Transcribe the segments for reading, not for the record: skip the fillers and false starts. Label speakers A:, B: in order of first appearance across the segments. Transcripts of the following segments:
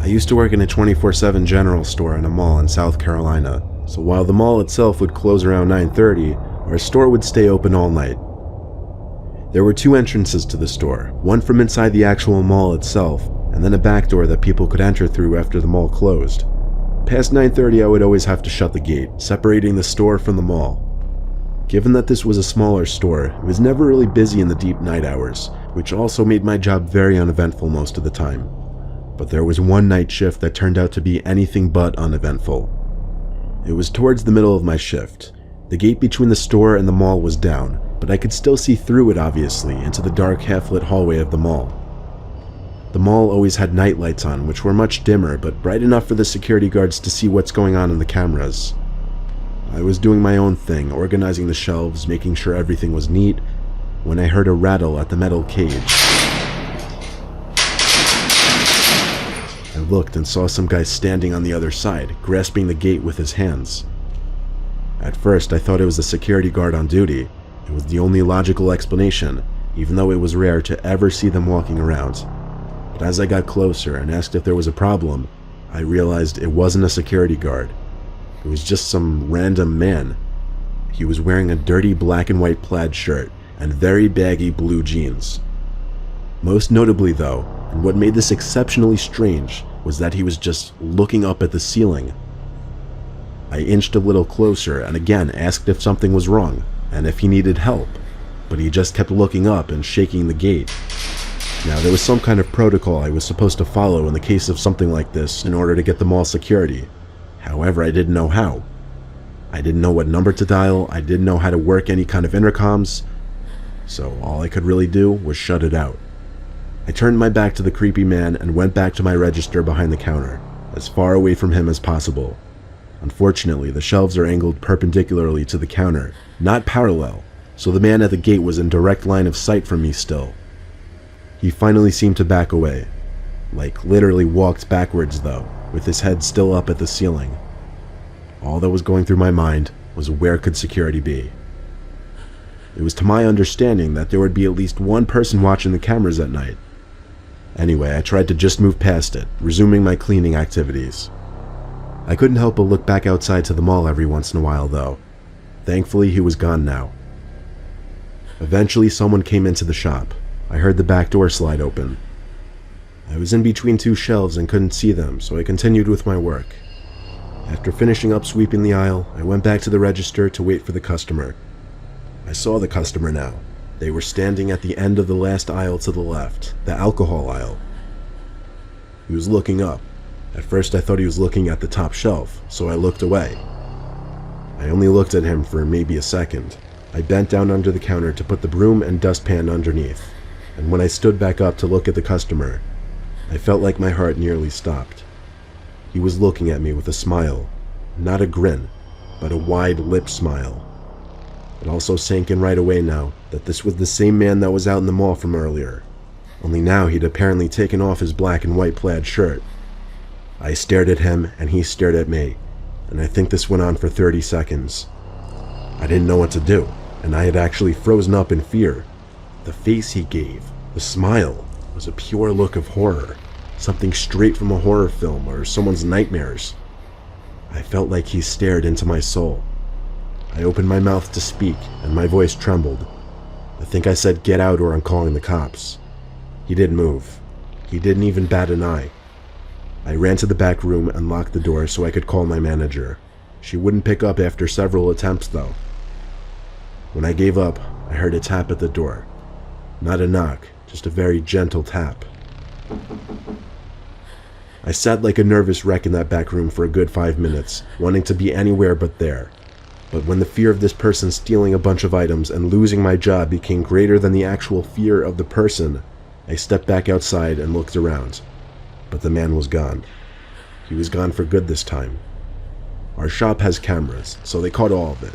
A: I used to work in a 24/7 general store in a mall in South Carolina, so while the mall itself would close around 9:30, our store would stay open all night. There were two entrances to the store, one from inside the actual mall itself, and then a back door that people could enter through after the mall closed. Past 9:30, I would always have to shut the gate, separating the store from the mall. Given that this was a smaller store, it was never really busy in the deep night hours, which also made my job very uneventful most of the time. But there was one night shift that turned out to be anything but uneventful. It was towards the middle of my shift. The gate between the store and the mall was down, but I could still see through it obviously into the dark half-lit hallway of the mall. The mall always had night lights on, which were much dimmer but bright enough for the security guards to see what's going on in the cameras. I was doing my own thing, organizing the shelves, making sure everything was neat, when I heard a rattle at the metal cage. I looked and saw some guy standing on the other side, grasping the gate with his hands. At first, I thought it was a security guard on duty. It was the only logical explanation, even though it was rare to ever see them walking around. But as I got closer and asked if there was a problem, I realized it wasn't a security guard. It was just some random man. He was wearing a dirty black and white plaid shirt and very baggy blue jeans. Most notably though, and what made this exceptionally strange, was that he was just looking up at the ceiling. I inched a little closer and again asked if something was wrong and if he needed help, but he just kept looking up and shaking the gate. Now, there was some kind of protocol I was supposed to follow in the case of something like this in order to get the mall security. However, I didn't know how. I didn't know what number to dial, I didn't know how to work any kind of intercoms, so all I could really do was shut it out. I turned my back to the creepy man and went back to my register behind the counter, as far away from him as possible. Unfortunately, the shelves are angled perpendicularly to the counter, not parallel, so the man at the gate was in direct line of sight from me still. He finally seemed to back away, like literally walked backwards though, with his head still up at the ceiling. All that was going through my mind was where could security be? It was to my understanding that there would be at least one person watching the cameras at night. Anyway, I tried to just move past it, resuming my cleaning activities. I couldn't help but look back outside to the mall every once in a while though. Thankfully, he was gone now. Eventually, someone came into the shop. I heard the back door slide open. I was in between two shelves and couldn't see them, so I continued with my work. After finishing up sweeping the aisle, I went back to the register to wait for the customer. I saw the customer now. They were standing at the end of the last aisle to the left, the alcohol aisle. He was looking up. At first I thought he was looking at the top shelf, so I looked away. I only looked at him for maybe a second. I bent down under the counter to put the broom and dustpan underneath, and when I stood back up to look at the customer, I felt like my heart nearly stopped. He was looking at me with a smile, not a grin, but a wide-lipped smile. It also sank in right away now that this was the same man that was out in the mall from earlier, only now he'd apparently taken off his black and white plaid shirt. I stared at him and he stared at me, and I think this went on for 30 seconds. I didn't know what to do, and I had actually frozen up in fear. The face he gave, the smile, was a pure look of horror, something straight from a horror film or someone's nightmares. I felt like he stared into my soul. I opened my mouth to speak, and my voice trembled. I think I said, "Get out or I'm calling the cops." He didn't move. He didn't even bat an eye. I ran to the back room and locked the door so I could call my manager. She wouldn't pick up after several attempts though. When I gave up, I heard a tap at the door. Not a knock, just a very gentle tap. I sat like a nervous wreck in that back room for a good 5 minutes, wanting to be anywhere but there. But when the fear of this person stealing a bunch of items and losing my job became greater than the actual fear of the person, I stepped back outside and looked around. But the man was gone. He was gone for good this time. Our shop has cameras, so they caught all of it.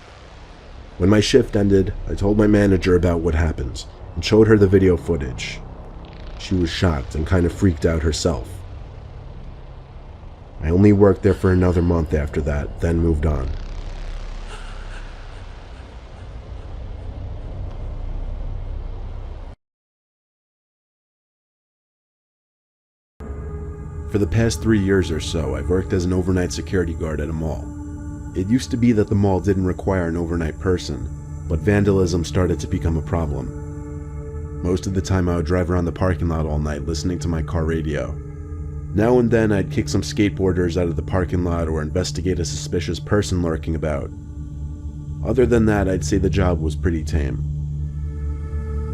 A: When my shift ended, I told my manager about what happened and showed her the video footage. She was shocked and kind of freaked out herself. I only worked there for another month after that, then moved on. For the past 3 years or so, I've worked as an overnight security guard at a mall. It used to be that the mall didn't require an overnight person, but vandalism started to become a problem. Most of the time I would drive around the parking lot all night listening to my car radio. Now and then I'd kick some skateboarders out of the parking lot or investigate a suspicious person lurking about. Other than that, I'd say the job was pretty tame.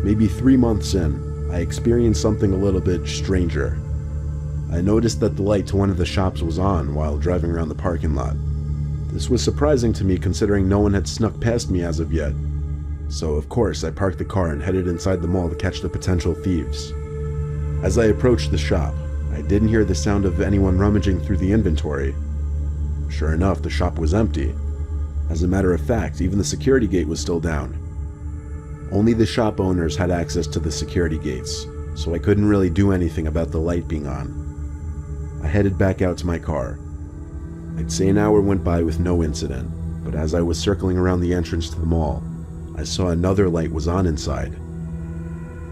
A: Maybe 3 months in, I experienced something a little bit stranger. I noticed that the light to one of the shops was on while driving around the parking lot. This was surprising to me considering no one had snuck past me as of yet. So of course I parked the car and headed inside the mall to catch the potential thieves. As I approached the shop, I didn't hear the sound of anyone rummaging through the inventory. Sure enough, the shop was empty. As a matter of fact, even the security gate was still down. Only the shop owners had access to the security gates, so I couldn't really do anything about the light being on. I headed back out to my car. I'd say an hour went by with no incident, but as I was circling around the entrance to the mall, I saw another light was on inside.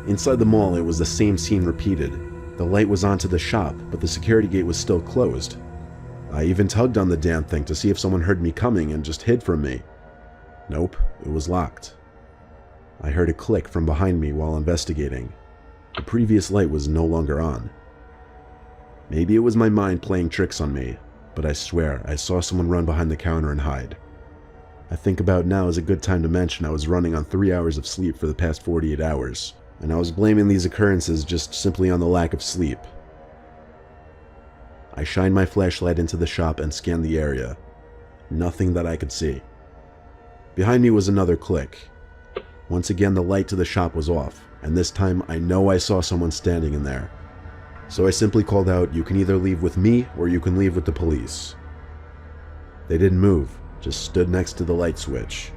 A: Inside the mall, it was the same scene repeated. The light was onto the shop, but the security gate was still closed. I even tugged on the damn thing to see if someone heard me coming and just hid from me. Nope, it was locked. I heard a click from behind me while investigating. The previous light was no longer on. Maybe it was my mind playing tricks on me, but I swear I saw someone run behind the counter and hide. I think about now is a good time to mention I was running on 3 hours of sleep for the past 48 hours, and I was blaming these occurrences just simply on the lack of sleep. I shined my flashlight into the shop and scanned the area. Nothing that I could see. Behind me was another click. Once again, the light to the shop was off, and this time I know I saw someone standing in there. So I simply called out, "You can either leave with me or you can leave with the police." They didn't move, just stood next to the light switch.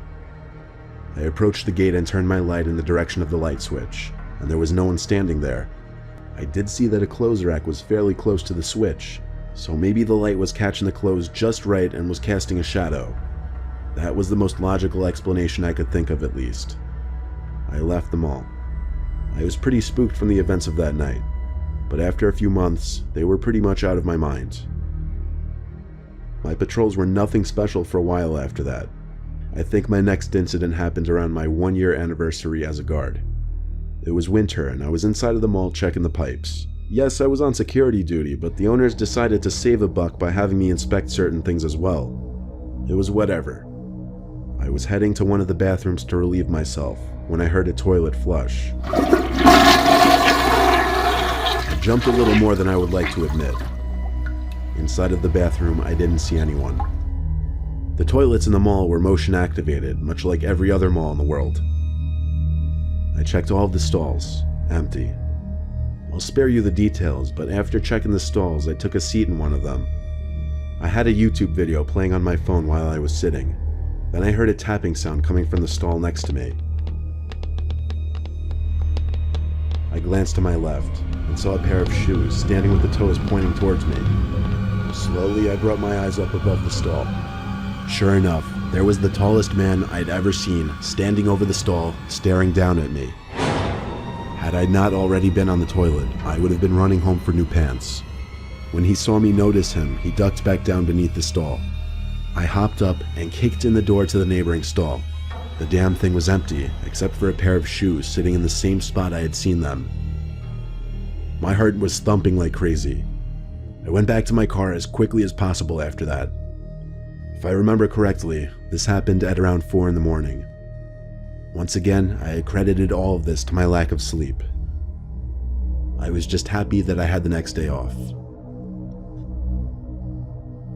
A: I approached the gate and turned my light in the direction of the light switch, and there was no one standing there. I did see that a clothes rack was fairly close to the switch, so maybe the light was catching the clothes just right and was casting a shadow. That was the most logical explanation I could think of, at least. I left the mall. I was pretty spooked from the events of that night, but after a few months, they were pretty much out of my mind. My patrols were nothing special for a while after that. I think my next incident happened around my 1-year anniversary as a guard. It was winter and I was inside of the mall checking the pipes. Yes, I was on security duty, but the owners decided to save a buck by having me inspect certain things as well. It was whatever. I was heading to one of the bathrooms to relieve myself when I heard a toilet flush. I jumped a little more than I would like to admit. Inside of the bathroom, I didn't see anyone. The toilets in the mall were motion activated, much like every other mall in the world. I checked all of the stalls, empty. I'll spare you the details, but after checking the stalls, I took a seat in one of them. I had a YouTube video playing on my phone while I was sitting. Then I heard a tapping sound coming from the stall next to me. I glanced to my left and saw a pair of shoes standing with the toes pointing towards me. Slowly, I brought my eyes up above the stall. Sure enough, there was the tallest man I'd ever seen standing over the stall, staring down at me. Had I not already been on the toilet, I would have been running home for new pants. When he saw me notice him, he ducked back down beneath the stall. I hopped up and kicked in the door to the neighboring stall. The damn thing was empty, except for a pair of shoes sitting in the same spot I had seen them. My heart was thumping like crazy. I went back to my car as quickly as possible after that. If I remember correctly, this happened at around 4 in the morning. Once again, I accredited all of this to my lack of sleep. I was just happy that I had the next day off.